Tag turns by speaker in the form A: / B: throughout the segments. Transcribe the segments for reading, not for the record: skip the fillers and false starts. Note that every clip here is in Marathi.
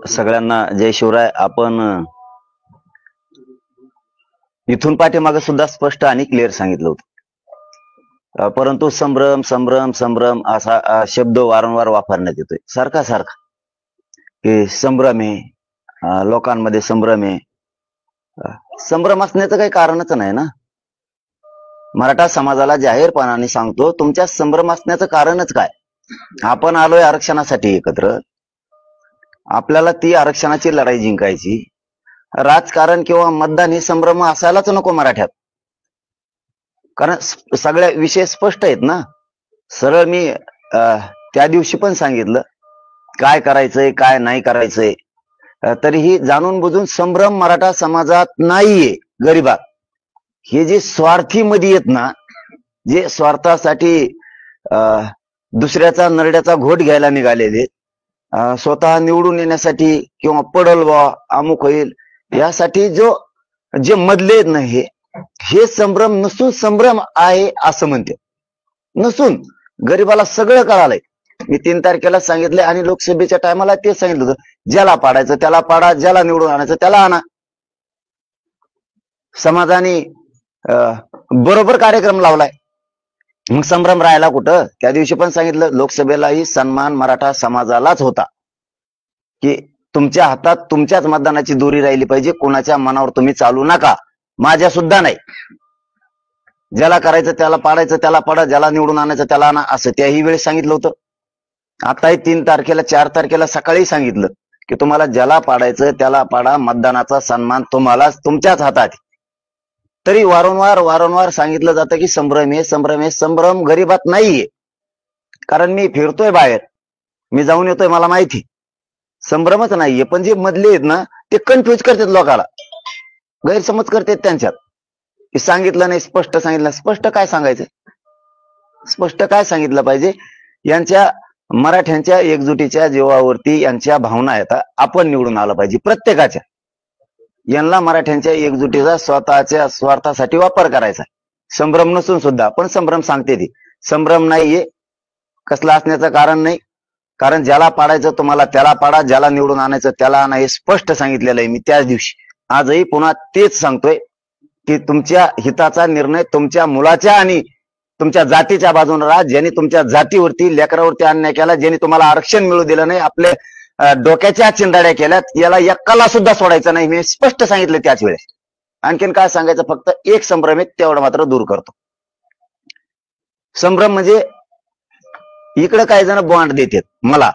A: सगळ्यांना जय शिवराय. आपण इथून पाठीमागे सुद्धा स्पष्ट आणि क्लिअर सांगितलं होतं, परंतु संभ्रम संभ्रम संभ्रम असा शब्द वारंवार वापरण्यात येतोय सारखा सारखा, की संभ्रम आहे, लोकांमध्ये संभ्रम आहे. संभ्रम असण्याचं काही कारणच नाही ना. मराठा समाजाला जाहीरपणाने सांगतो, तुमच्या संभ्रम असण्याचं कारणच काय? आपण आलोय आरक्षणासाठी एकत्र, आपल्याला ती आरक्षणाची लढाई जिंकायची. राजकारण किंवा मतदान हे संभ्रम असायलाच नको मराठ्यात, कारण सगळे विषय स्पष्ट आहेत ना. सरळ मी त्या दिवशी पण सांगितलं काय करायचंय काय नाही करायचंय. तरीही जाणून बुजून संभ्रम मराठा समाजात नाहीये. गरीबात हे जे स्वार्थी मध्ये येत ना, जे स्वार्थासाठी दुसऱ्याचा नरड्याचा घोट घ्यायला निघालेले, स्वतः निवडून येण्यासाठी किंवा पडल बा अमुक होईल यासाठी जे मधले आहेत ना, हे संभ्रम नसून संभ्रम आहे असं म्हणते. नसून गरीबाला सगळं कळालंय. मी 3 तारखेला सांगितलंय आणि लोकसभेच्या टायमाला ते सांगितलं होतं, ज्याला पाडायचं त्याला पाडा, ज्याला निवडून आणायचं त्याला आणा. समाजाने बरोबर कार्यक्रम लावलाय, मग संभ्रम राहायला कुठं? त्या दिवशी पण सांगितलं, लोकसभेलाही सन्मान मराठा समाजालाच होता, की तुमच्या हातात तुमच्याच मतदानाची दोरी राहिली पाहिजे, कोणाच्या मनावर तुम्ही चालू नका, माझ्या सुद्धा नाही. ज्याला करायचं त्याला पाडायचं त्याला पाडा, ज्याला निवडून आणायचं त्याला आणा, असं त्याही वेळेस सांगितलं होतं. आताही 3 तारखेला 4 तारखेला सकाळी सांगितलं की तुम्हाला ज्याला पाडायचं त्याला पाडा, मतदानाचा सन्मान तुम्हालाच तुमच्याच हातात. तरी वारंवार सांगितलं जातं की संभ्रम आहे संभ्रम आहे. संभ्रम गरीबात नाहीये, कारण मी फिरतोय बाहेर, मी जाऊन येतोय, मला माहिती संभ्रमच नाहीये. पण जे मधले आहेत ना, ते कन्फ्युज करतात लोकाला, गैरसमज करतात त्यांच्यात. सांगितलं नाही, स्पष्ट सांगितलं. स्पष्ट काय सांगायचं? स्पष्ट काय सांगितलं पाहिजे? यांच्या मराठ्यांच्या एकजुटीच्या जीवावरती यांच्या भावना येतात, आपण निवडून आलं पाहिजे प्रत्येकाच्या. यांना मराठ्यांच्या एकजुटीचा स्वतःच्या स्वार्थासाठी वापर करायचा, संभ्रम नसून सुद्धा. पण संभ्रम सांगते ती संभ्रम नाहीये, कसला असण्याचं कारण नाही. कारण ज्याला पाडायचं तुम्हाला त्याला पाडा, ज्याला निवडून आणायचं त्याला आणा, हे स्पष्ट सांगितलेलं आहे मी त्याच दिवशी. आजही पुन्हा तेच सांगतोय की तुमच्या हिताचा निर्णय तुमच्या मुलाच्या आणि तुमच्या जातीच्या बाजूने राहा. ज्यांनी तुमच्या जातीवरती लेकरावरती अन्याय केला, ज्यांनी तुम्हाला आरक्षण मिळू दिलं नाही, आपले डोक्याच्या चिंदाड्या केल्यात, याला एकाला सुद्धा सोडायचं नाही, मी स्पष्ट सांगितलं त्याच वेळेस. आणखीन काय सांगायचं? फक्त एक संभ्रम आहे, तेवढं मात्र दूर करतो. संभ्रम म्हणजे इकडे काही जण बॉन्ड देतात मला,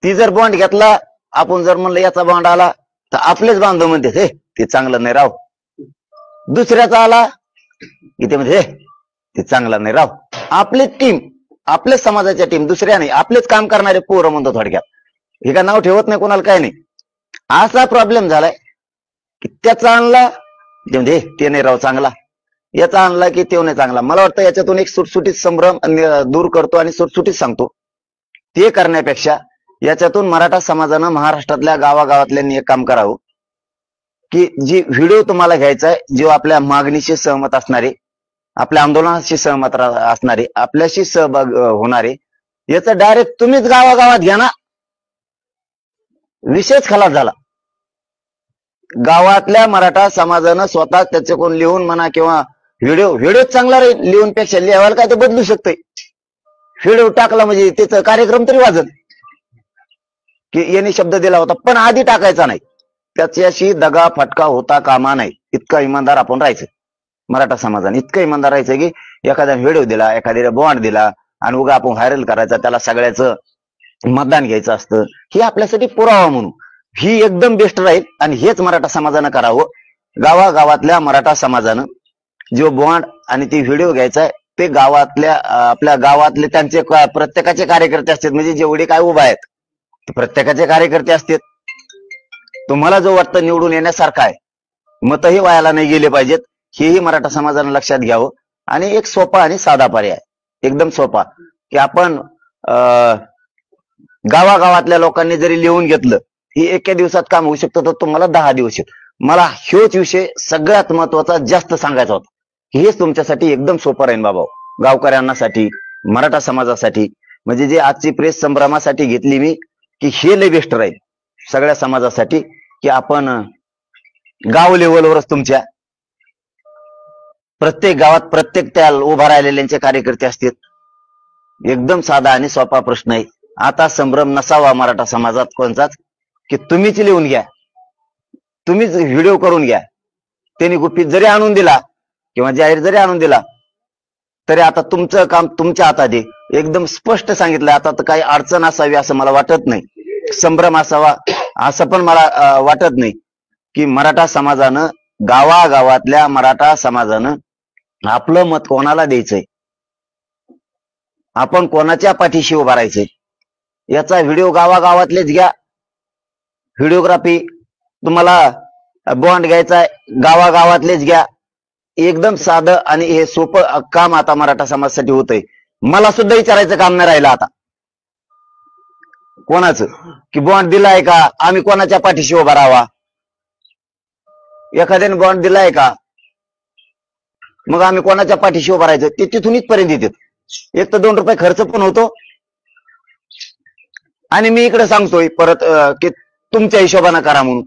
A: ती जर बॉन्ड घेतला, आपण जर म्हणलं याचा बॉन्ड आला तर आपलेच बांधव म्हणते हे ते चांगलं नाही राव. दुसऱ्याचा आला की ते म्हणते हे ते चांगलं नाही राव. आपली टीम, आपल्याच समाजाच्या टीम, दुसऱ्या नाही, आपलेच काम करणारे पोरं म्हणतो थोडक्यात. हे का नाव ठेवत नाही कोणाला, काय नाही. असा प्रॉब्लेम झालाय की त्याचा आणला म्हणजे ते नाही राव चांगला, याचा आणला की तो नाही चांगला. मला वाटतं याच्यातून एक सुटसुटीत संभ्रम दूर करतो आणि सुटसुटीत सांगतो. ते करण्यापेक्षा याच्यातून मराठा समाजानं महाराष्ट्रातल्या गावागावातल्यांनी एक काम करावं, की जी व्हिडिओ तुम्हाला घ्यायचा आहे, जो आपल्या मागणीशी सहमत असणारे, आपल्या आंदोलनाशी सहमत असणारे, आपल्याशी सहभाग होणारे, याचं डायरेक्ट तुम्हीच गावागावात घ्या ना. विषयच खलास झाला. गावातल्या मराठा समाजानं स्वतः त्याचे कोण लिहून म्हणा किंवा व्हिडिओ चांगला राहील, लिहून पेक्षा लिहायला काय ते बदलू शकतंय. व्हिडिओ टाकला म्हणजे त्याचा कार्यक्रम तरी वाजत की यांनी शब्द दिला होता, पण आधी टाकायचा नाही. त्याच्याशी दगा फटका होता कामा नाही. इतका इमानदार आपण राहायचं मराठा समाजाने, इतकं इमानदार राहायचं की एखादा व्हिडिओ दिला, एखाद्याला बॉन्ड दिला आणि उगा आपण व्हायरल करायचा, त्याला सगळ्याचं मतदान घ्यायचं असतं, हे आपल्यासाठी पुरावा म्हणून ही एकदम बेस्ट राहील. आणि हेच मराठा समाजानं करावं. गावागावातल्या मराठा समाजानं जो बॉन्ड आणि ती व्हिडिओ घ्यायचा आहे, ते गावातल्या आपल्या गावातले त्यांचे प्रत्येकाचे कार्यकर्ते असतात, म्हणजे जेवढे काय उभा आहेत ते प्रत्येकाचे कार्यकर्ते असतात. तुम्हाला जो वाटतं निवडून येण्यासारखा आहे, मतही वायाला नाही गेले पाहिजेत, हेही मराठा समाजानं लक्षात घ्यावं. आणि एक सोपा आणि साधा पर्याय, एकदम सोपा, की आपण गावागावातल्या लोकांनी जरी लिहून घेतलं, ही एका दिवसात काम होऊ शकतं, तर तुम्हाला 10 दिवस येत. मला ह्योच विषय सगळ्यात महत्वाचा जास्त सांगायचा होता. हेच तुमच्यासाठी एकदम सोपं राहील बाबा, गावकऱ्यांसाठी, मराठा समाजासाठी, म्हणजे जे आजची प्रेस संभ्रमासाठी घेतली मी, की हे लय बेस्ट राहील सगळ्या समाजासाठी, की आपण गाव लेवलवरच तुमच्या प्रत्येक गावात प्रत्येक त्या उभा राहिलेल्यांचे कार्यकर्ते असतील. एकदम साधा आणि सोपा प्रश्न आहे. आता संभ्रम नसावा मराठा समाजात कोणताच, की तुम्हीच लिहून घ्या, तुम्हीच व्हिडिओ करून घ्या. त्यांनी गुपित जरी आणून दिला किंवा जाहीर जरी आणून दिला तरी आता तुमचं काम तुमच्या हातात आहे. एकदम स्पष्ट सांगितलं. आता तर काही अडचण असावी असं मला वाटत नाही, संभ्रम असावा असं पण मला वाटत नाही, की मराठा समाजानं, गावागावातल्या मराठा समाजानं आपलं मत कोणाला द्यायचंय, आपण कोणाच्या पाठीशी उभा राहायचंय, याचा व्हिडिओ गावागावातलेच घ्या. व्हिडिओग्राफी तुम्हाला बॉन्ड घ्यायचा गावागावातलेच घ्या. एकदम साधं आणि हे सोपं काम आता मराठा समाजासाठी होतंय. मला सुद्धा विचारायचं काम नाही राहिलं आता कोणाचं, की बॉन्ड दिलाय का, आम्ही कोणाच्या पाठीशी उभा राहावा. एखाद्याने बॉन्ड दिलाय का, मग आम्ही कोणाच्या पाठीशी उभा राहायचं, ते तिथून इथपर्यंत येतात. एक तर 2 रुपये खर्च पण होतो आणि मी इकडे सांगतोय परत की तुमच्या हिशोबानं करा म्हणून.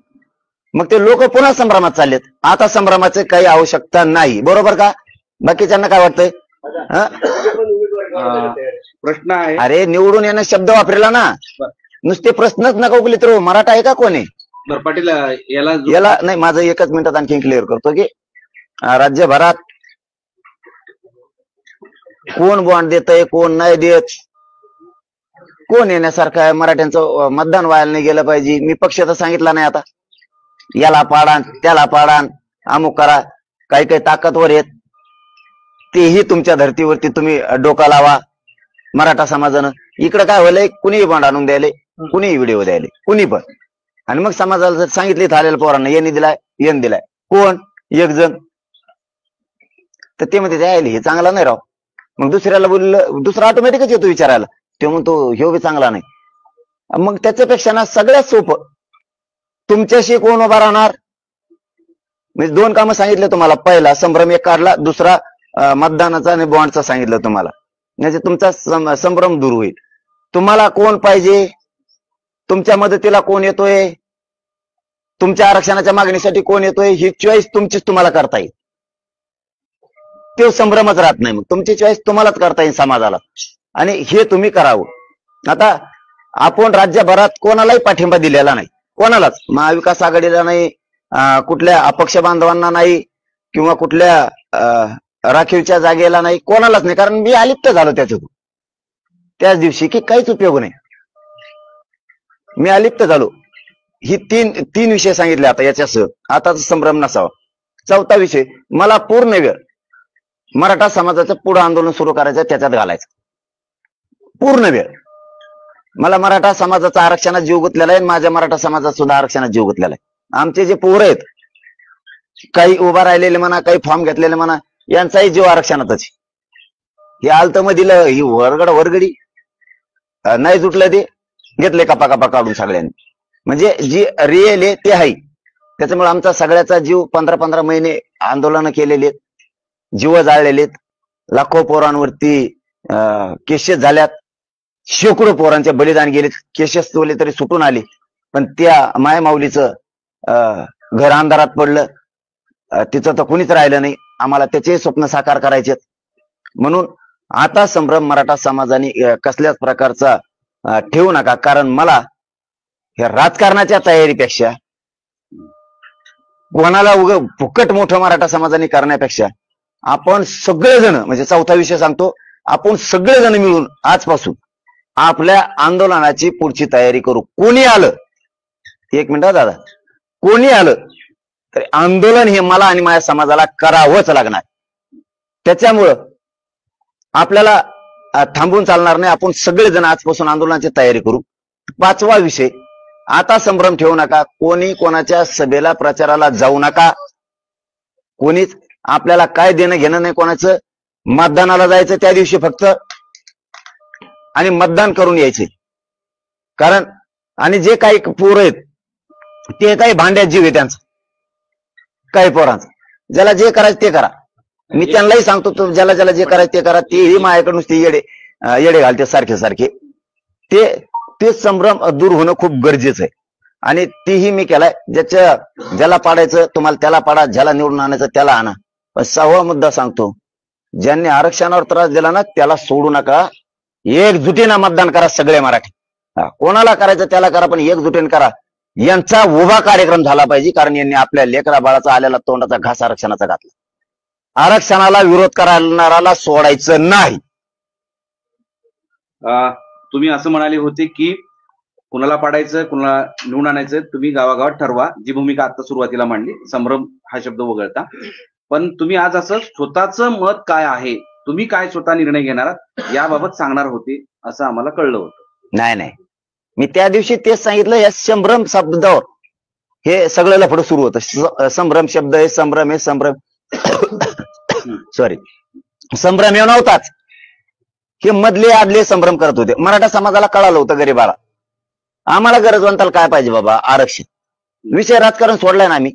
A: मग ते लोक पुन्हा संभ्रमात चाललेत. आता संभ्रमाची काही आवश्यकता नाही, बरोबर का? बाकीच्यांना काय वाटतंय?
B: प्रश्न आहे.
A: अरे निवडून येणं शब्द वापरला ना, नुसते प्रश्नच नका उगले तर मराठा आहे का कोणी?
B: बरं पाटील,
A: याला नाही, माझं एकच मिनिटात आणखी क्लिअर करतो की राज्यभरात कोण बॉन्ड देतय, कोण नाही देत, कोण येण्यासारखं आहे, मराठ्यांचं मतदान व्हायला नाही गेलं पाहिजे. मी पक्ष तर सांगितला नाही. आता याला पाडान त्याला पाडान अमुक करा, काही काही ताकदवर आहेत, तेही तुमच्या धर्तीवरती तुम्ही डोका लावा. मराठा समाजानं इकडे काय व्हायलंय, कुणीही बॉन्ड आणून द्यायले, कुणीही व्हिडिओ द्यायले, कुणी पण. आणि मग समाजाला जर सांगितले थालेल पोरांना यांनी दिलाय, येन दिलाय, कोण एक जण, तर ते म्हणते द्यायला हे चांगला नाही राव. मग दुसऱ्याला बोललं, दुसरा ऑटोमॅटिकच येतो विचारायला, ते म्हणतो ह्यो बी चांगला नाही. मग त्याच्यापेक्षा ना सगळ्यात सोपं, तुमच्याशी कोण उभा राहणार. म्हणजे 2 कामं सांगितले तुम्हाला. पहिला संभ्रम एक काढला, दुसरा मतदानाचा आणि बॉन्डचा सांगितलं तुम्हाला. म्हणजे तुमचा संभ्रम दूर होईल. तुम्हाला कोण पाहिजे, तुमच्या मदतीला कोण येतोय, तुमच्या आरक्षणाच्या मागणीसाठी कोण येतोय, ही चॉईस तुमचीच तुम्हाला करता येईल. तो संभ्रमच राहत नाही. मग तुमची चॉईस तुम्हालाच करता येईल समाजाला, आणि हे तुम्ही करावं. आता आपण राज्यभरात कोणालाही पाठिंबा दिलेला नाही, कोणालाच, महाविकास आघाडीला नाही, कुठल्या अपक्ष बांधवांना नाही, किंवा कुठल्या राखीवच्या जागेला नाही, कोणालाच नाही. कारण मी अलिप्त झालो त्याच्यातून त्याच दिवशी, की काहीच उपयोग नाही. मी अलिप्त झालो. ही तीन विषय सांगितले आता याच्यासह. आता संभ्रम नसावा. 4था विषय, मला पूर्ण वेळ मराठा समाजाचं पुढं आंदोलन सुरू करायचं, त्याच्यात घालायचं पूर्ण वेळ. मला मराठा समाजाचा आरक्षणात जीव गुंतलेला आहे, माझ्या मराठा समाजात सुद्धा आरक्षणात जीव गुंतलेला आहे. आमचे जे पोरं आहेत, काही उभा राहिलेले म्हणा, काही फॉर्म घेतलेले म्हणा, यांचाही जीव आरक्षणातच. हे आलत मग दिलं, ही वरगडी नाही जुटलं, ते घेतले कपा कपा काढून सगळ्यांनी. म्हणजे जी रिअल आहे ते आहे. त्याच्यामुळे आमचा सगळ्याचा जीव 15-15 महिने आंदोलन केलेले, जीव जाळलेले, लाखो पोरांवरती केसेस झाल्यात, शेकडो पोरांचे बलिदान गेले, केसेस तोले तरी सुटून आले. पण त्या मायमाऊलीचं घर अंधारात पडलं, तिचं तर कुणीच राहिलं नाही. आम्हाला त्याचे स्वप्न साकार करायचे. म्हणून आता संभ्रम मराठा समाजाने कसल्याच प्रकारचा ठेवू नका. कारण मला या राजकारणाच्या तयारीपेक्षा, कोणाला फुकट मोठं मराठा समाजाने करण्यापेक्षा, आपण सगळेजण, म्हणजे 4था विषय सांगतो, आपण सगळेजण मिळून आजपासून आपल्या आंदोलनाची पुढची तयारी करू. कोणी आलं, 1 मिनिट दादा, कोणी आलं तरी आंदोलन हे मला आणि माझ्या समाजाला करावंच लागणार. त्याच्यामुळं आपल्याला थांबून चालणार नाही. आपण सगळेजण आजपासून आंदोलनाची तयारी करू. 5वा विषय, आता संभ्रम ठेवू नका. कोणी कोणाच्या सभेला प्रचाराला जाऊ नका. कोणीच आपल्याला काय देणं घेणं नाही कोणाचं. मतदानाला जायचं त्या दिवशी फक्त, आणि मतदान करून यायचे. कारण आणि जे काही पोरं आहेत ते काही भांड्यात जीव आहे त्यांचा, काही पोरांचा. ज्याला जे करायचं ते करा. मी त्यांनाही सांगतो, ज्याला ज्याला जे करायचं ते करा. तेही माझ्याकडे नुसते येडे, येडे घालते सारखे सारखे, ते संभ्रम दूर होणं खूप गरजेचं आहे. आणि तीही मी केलाय. ज्याला पाडायचं तुम्हाला त्याला पाडा, ज्याला निवडून आणायचं त्याला आणा. पण 6वा मुद्दा सांगतो, ज्यांनी आरक्षणावर त्रास दिला ना त्याला सोडू नका. एकजुटीनं मतदान करा सगळे मराठी. कोणाला करायचं त्याला करा, पण एकजुटीने करा. यांचा उभा कार्यक्रम झाला पाहिजे, कारण यांनी आपल्या लेकरा बाळाचा आलेला तोंडाचा घास आरक्षणाचा घातला. आरक्षणाला विरोध करणाराला सोडायचं नाही.
B: तुम्ही असं म्हणाले होते की कुणाला पाडायचं कुणाला निवडून आणायचं तुम्ही गावागावात ठरवा, जी भूमिका आता सुरुवातीला मांडली, संभ्रम हा शब्द वगळता. पण तुम्ही आज असं स्वतःचं मत काय आहे, तुम्ही काय स्वतः निर्णय घेणार याबाबत सांगणार होते असं आम्हाला कळलं होतं.
A: नाही, मी त्या दिवशी तेच सांगितलं. या संभ्रम शब्दावर हे सगळं लफडं सुरू होतं. संभ्रम शब्द आहे, संभ्रम आहे, संभ्रम सॉरी संभ्रम हे नव्हताच. हे मधले आदले संभ्रम करत होते. मराठा समाजाला कळालं होतं गरीबाला, आम्हाला गरजवंताला काय पाहिजे बाबा, आरक्षण. विषय राजकारण सोडलाय ना आम्ही.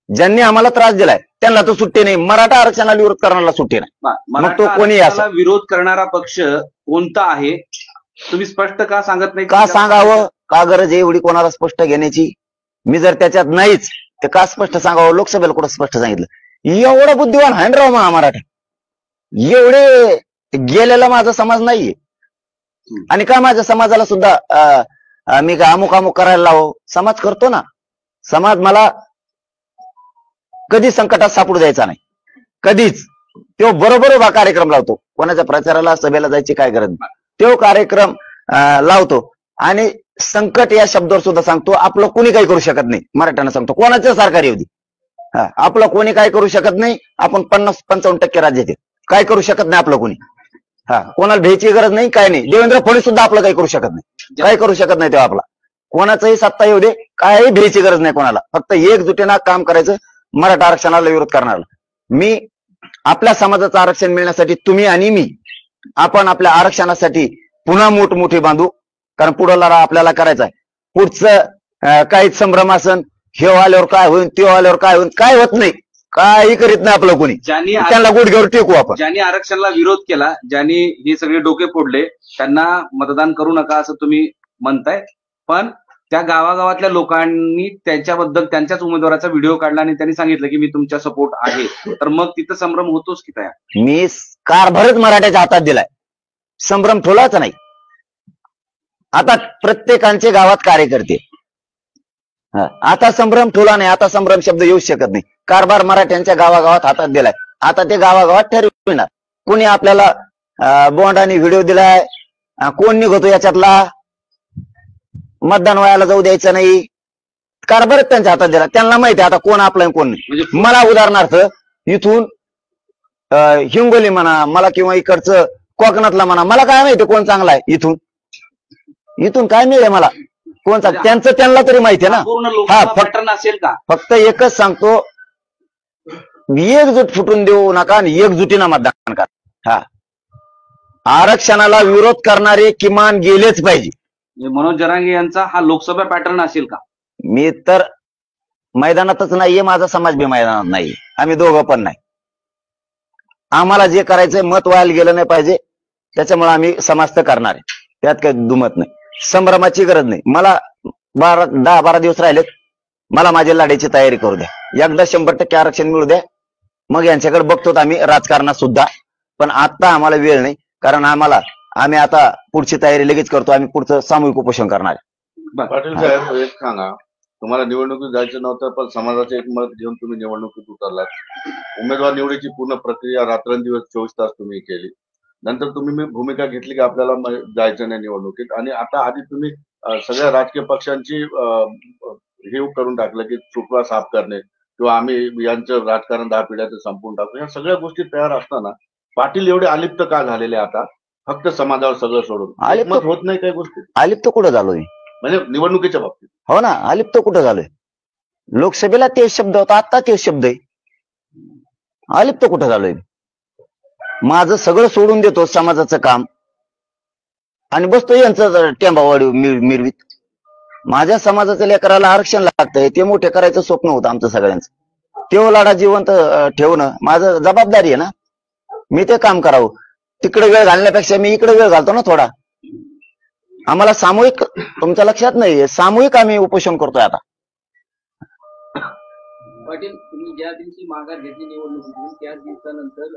A: ज्यांनी आम्हाला त्रास दिलाय त्यांना तो सुट्टी नाही. मराठा आरक्षणाला विरोध करणारा सुट्टी नाही. मग तो कोणी असो.
B: विरोध करणारा पक्ष कोणता आहे तुम्ही स्पष्ट का सांगत नाही?
A: का सांगावं, का गरज आहे एवढी कोणाला स्पष्ट घेण्याची? मी जर त्याच्यात नाहीच ते का स्पष्ट सांगावं? लोकसभेला कुठं स्पष्ट सांगितलं? एवढा बुद्धिवान आहे राव मराठा, एवढे गेलेला माझा समाज नाहीये. आणि का माझ्या समाजाला सुद्धा मी का अमुक करायला लावो? समाज करतो ना. समाज मला कधी संकटात सापडू द्यायचा नाही, कधीच. तो बरोबर उभा कार्यक्रम लावतो. कोणाच्या प्रचाराला सभेला जायची काय गरज नाही, तो कार्यक्रम लावतो. आणि संकट या शब्दावर सुद्धा सांगतो, आपलं कोणी काही करू शकत नाही. मराठ्यांना सांगतो, कोणाचं सरकार येऊ दे, आपलं कोणी काय करू शकत नाही. आपण 50-55% राज्यात आहे, काय करू शकत नाही आपलं कोणी. कोणाला भ्यायची गरज नाही, काय नाही. देवेंद्र फडणवीस सुद्धा आपलं काही करू शकत नाही, काय करू शकत नाही. तेव्हा आपला कोणाचाही सत्ता येऊ दे, काही भ्यायची गरज नाही कोणाला. फक्त एकजुटीनं काम करायचं. मराठा आरक्षणाला विरोध करणारा मी, आपल्या समाजाचं आरक्षण मिळण्यासाठी तुम्ही आणि मी, आपण आपल्या आरक्षणासाठी पुन्हा मोठमोठी बांधू. कारण पुढला आपल्याला करायचं आहे. पुढचं काहीच संभ्रम असन, हे आल्यावर काय होईल, ते आल्यावर काय होईल, काय होत नाही, काही करीत नाही आपलं कोणी. त्यांना गुडघ्यावर टेकू आपण.
B: ज्यांनी आरक्षणाला विरोध केला, ज्यांनी हे सगळे डोके फोडले, त्यांना मतदान करू नका असं तुम्ही म्हणताय. पण त्या गावागावातल्या लोकांनी त्यांच्याबद्दल त्यांच्याच उमेदवाराचा व्हिडिओ काढला आणि त्यांनी सांगितलं की मी तुमच्या सपोर्ट आहे, तर मग तिथं संभ्रम होतोच की तयार.
A: मी कारभारच मराठ्याच्या हातात दिलाय, संभ्रम ठेवलाच नाही. आता प्रत्येकांचे गावात कार्यकर्ते, आता संभ्रम ठेवला नाही. आता संभ्रम शब्द येऊ शकत नाही. कारभार मराठ्यांच्या गावागावात हातात दिलाय. आता ते गावागावात ठरविणार. कोणी आपल्याला बोंडाने व्हिडिओ दिलाय, कोण निघतो याच्यातला, मतदान व्हायला जाऊ द्यायचं नाही. कारभारच त्यांच्या हातात दिला. त्यांना माहिती आहे आता कोण आपला कोण नाही. मला उदाहरणार्थ इथून हिंगोली म्हणा मला, किंवा इकडचं कोकणातला म्हणा, मला काय माहिती कोण चांगला आहे. इथून काय मिळेल मला, कोण चांगलं त्यांचं त्यांना तरी माहिती आहे ना.
B: असेल का?
A: फक्त एकच सांगतो, एकजूट फुटून देऊ नका आणि एकजुटीनं मतदान करा. आरक्षणाला विरोध करणारे किमान गेलेच पाहिजे.
B: मनोज जरांगे यांचा हा लोकसभा पॅटर्न असेल का?
A: मी तर मैदानातच नाहीये, माझा समाज बी मैदानात नाही. आम्ही दोघं पण नाही. आम्हाला जे करायचंय मत व्हायला गेलं नाही पाहिजे, त्याच्यामुळे आम्ही समाज तर करणार आहे, त्यात काही दुमत नाही. संभ्रमाची गरज नाही. मला 10-12 दिवस राहिलेत. मला माझी लढाईची तयारी करू द्या. एकदा 100% आरक्षण मिळू द्या, मग यांच्याकडे बघतो आम्ही राजकारणात सुद्धा. पण आता आम्हाला वेळ नाही, कारण आम्ही आता पुढची तयारी लगेच करतो. आम्ही पुढचं सामूहिक उपोषण करणार आहे.
C: पाटील साहेब, एक सांगा, तुम्हाला निवडणुकीत जायचं नव्हतं, पण समाजाचं एक मत घेऊन तुम्ही निवडणुकीत उतरलात. उमेदवार निवडीची पूर्ण प्रक्रिया रात्रंदिवस 24 तास तुम्ही केली. नंतर तुम्ही भूमिका घेतली की आपल्याला जायचं नाही निवडणुकीत. आणि आता आधी तुम्ही सगळ्या राजकीय पक्षांची हे करून टाकलं की चुकवा साफ करणे, किंवा आम्ही यांचं राजकारण 10 पिढ्याचं संपवून टाकू. या सगळ्या गोष्टी तयार असताना पाटील एवढे अलिप्त का झालेले आता, फक्त समाजावर सगळं सोडून? अलिप्त होत नाही काही गोष्टी.
A: अलिप्त कुठं झालोय
C: म्हणजे निवडणुकीच्या बाबतीत?
A: हो ना, अलिप्त कुठं झालोय? लोकसभेला तेच शब्द होता, आता तेच शब्द आहे. अलिप्त कुठं झालोय? माझं सगळं सोडून देतो समाजाचं काम आणि बसतो यांचं टेंबावाडी मिरवीत. माझ्या समाजाच्या लेकराला आरक्षण लागतंय, ते मोठे करायचं स्वप्न होतं आमचं सगळ्यांचं. तो लढा जिवंत ठेवणं माझं जबाबदारी आहे ना. मी ते काम करावं. तिकडे वेळ घालण्यापेक्षा मी इकडे वेळ घालतो ना थोडा. आम्हाला सामूहिक, तुमच्या लक्षात नाहीये, सामूहिक आम्ही उपोषण करतोय आता.
D: पाटील, तुम्ही ज्या दिवशी माघार घेतली निवडणुकीतून त्याच दिवसानंतर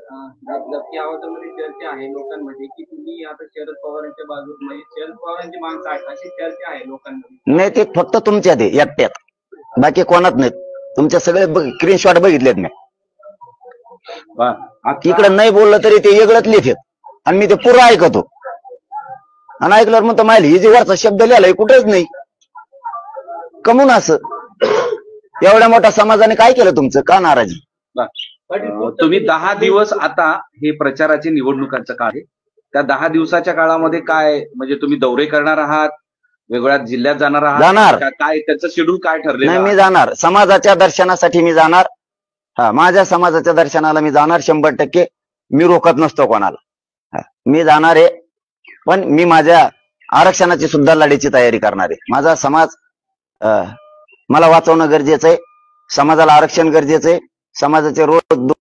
D: दबके आवाजामध्ये चर्चा आहे लोकांमध्ये की तुम्ही आता शरद पवारांच्या बाजूत, म्हणजे शरद पवारांची मागणी आहे अशी चर्चा आहे लोकांमध्ये.
A: नाही, ते फक्त तुमच्यात आहे एकट्यात, बाकी कोणात नाहीत. तुमच्या सगळे स्क्रीनशॉट बघितलेत मी. इकडे नाही बोललं तरी ते वेगळंच लिहितात आणि मी ते पुरं ऐकतो. आणि ऐकल्यावर म्हणतो माहिती ही जी वरचा शब्द लिहिलाय कुठेच नाही. कमून असं एवढ्या मोठ्या समाजाने काय केलं तुमचं, का नाराजी?
B: तुम्ही 10 दिवस, आता हे प्रचाराचे निवडणुकांचं काळ आहे, त्या 10 दिवसाच्या काळामध्ये काय, म्हणजे तुम्ही दौरे करणार आहात, वेगवेगळ्या जिल्ह्यात जाणार
A: जाणार.
B: आहात, काय त्याचं शेड्यूल काय ठरलेलं
A: नाही,
B: आहे?
A: मी जाणार समाजाच्या दर्शनासाठी, मी जाणार. हा, माझ्या समाजाच्या दर्शनाला मी जाणार 100%. मी रोखत नसतो कोणाला. मी जाणार आहे, पण मी माझ्या आरक्षणाची सुद्धा लढाईची तयारी करणार आहे. माझा समाज मला वाचवणं गरजेचं आहे, समाजाला आरक्षण गरजेचं आहे, समाजाचे रोज